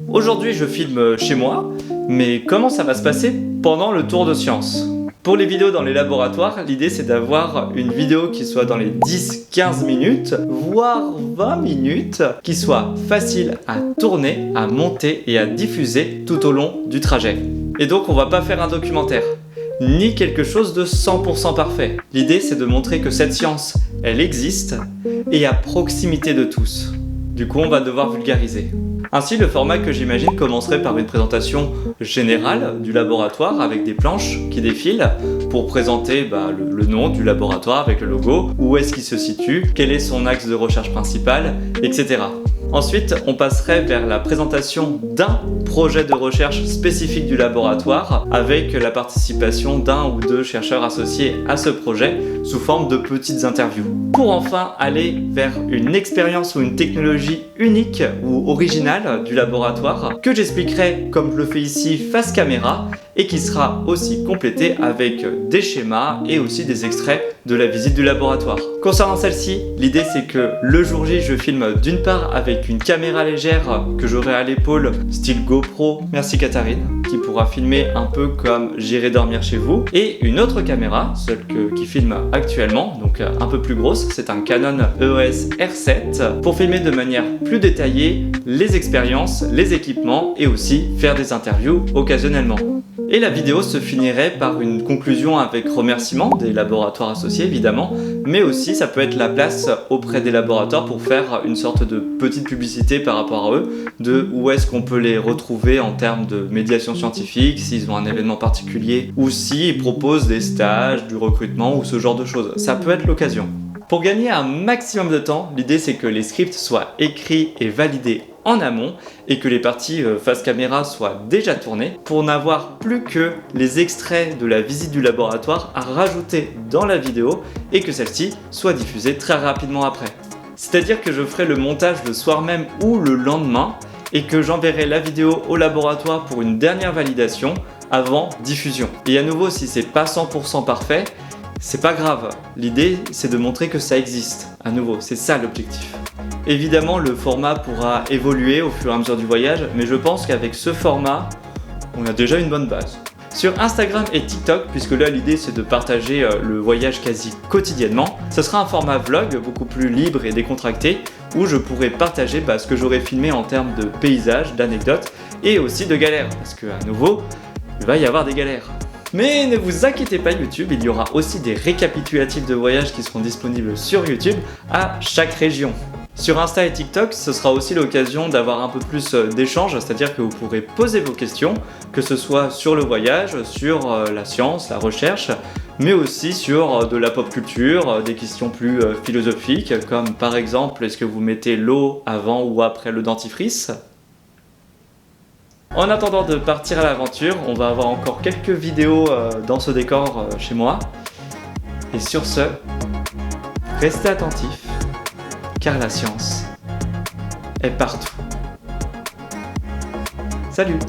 Aujourd'hui je filme chez moi, mais comment ça va se passer pendant le tour de science? Pour les vidéos dans les laboratoires, l'idée c'est d'avoir une vidéo qui soit dans les 10-15 minutes, voire 20 minutes, qui soit facile à tourner, à monter et à diffuser tout au long du trajet. Et donc on va pas faire un documentaire, ni quelque chose de 100% parfait. L'idée c'est de montrer que cette science, elle existe et à proximité de tous. Du coup on va devoir vulgariser. Ainsi, le format que j'imagine commencerait par une présentation générale du laboratoire avec des planches qui défilent pour présenter le nom du laboratoire avec le logo, où est-ce qu'il se situe, quel est son axe de recherche principal, etc. Ensuite, on passerait vers la présentation d'un projet de recherche spécifique du laboratoire avec la participation d'un ou deux chercheurs associés à ce projet sous forme de petites interviews. Pour enfin aller vers une expérience ou une technologie unique ou originale du laboratoire que j'expliquerai comme je le fais ici face caméra et qui sera aussi complétée avec des schémas et aussi des extraits de la visite du laboratoire. Concernant celle-ci, l'idée c'est que le jour J, je filme d'une part avec une caméra légère que j'aurai à l'épaule style GoPro, merci Catherine, qui pourra filmer un peu comme j'irai dormir chez vous, et une autre caméra, celle qui filme actuellement, donc un peu plus grosse, c'est un Canon EOS R7, pour filmer de manière plus détaillée les expériences, les équipements et aussi faire des interviews occasionnellement. Et la vidéo se finirait par une conclusion avec remerciements des laboratoires associés évidemment, mais aussi ça peut être la place auprès des laboratoires pour faire une sorte de petite publicité par rapport à eux, de où est-ce qu'on peut les retrouver en termes de médiation scientifique, s'ils ont un événement particulier, ou s'ils proposent des stages, du recrutement ou ce genre de choses. Ça peut être l'occasion. Pour gagner un maximum de temps, l'idée c'est que les scripts soient écrits et validés en amont et que les parties face caméra soient déjà tournées pour n'avoir plus que les extraits de la visite du laboratoire à rajouter dans la vidéo et que celle-ci soit diffusée très rapidement après. C'est-à-dire que je ferai le montage le soir même ou le lendemain et que j'enverrai la vidéo au laboratoire pour une dernière validation avant diffusion. Et à nouveau, si c'est pas 100% parfait, c'est pas grave, l'idée c'est de montrer que ça existe. À nouveau, c'est ça l'objectif. Évidemment, le format pourra évoluer au fur et à mesure du voyage, mais je pense qu'avec ce format, on a déjà une bonne base. Sur Instagram et TikTok, puisque là l'idée c'est de partager le voyage quasi quotidiennement, ce sera un format vlog beaucoup plus libre et décontracté, où je pourrai partager ce que j'aurai filmé en termes de paysages, d'anecdotes et aussi de galères, parce qu'à nouveau, il va y avoir des galères. Mais ne vous inquiétez pas YouTube, il y aura aussi des récapitulatifs de voyages qui seront disponibles sur YouTube à chaque région. Sur Insta et TikTok, ce sera aussi l'occasion d'avoir un peu plus d'échanges, c'est-à-dire que vous pourrez poser vos questions, que ce soit sur le voyage, sur la science, la recherche, mais aussi sur de la pop culture, des questions plus philosophiques, comme par exemple, est-ce que vous mettez l'eau avant ou après le dentifrice ? En attendant de partir à l'aventure, on va avoir encore quelques vidéos dans ce décor chez moi. Et sur ce, restez attentifs, car la science est partout. Salut!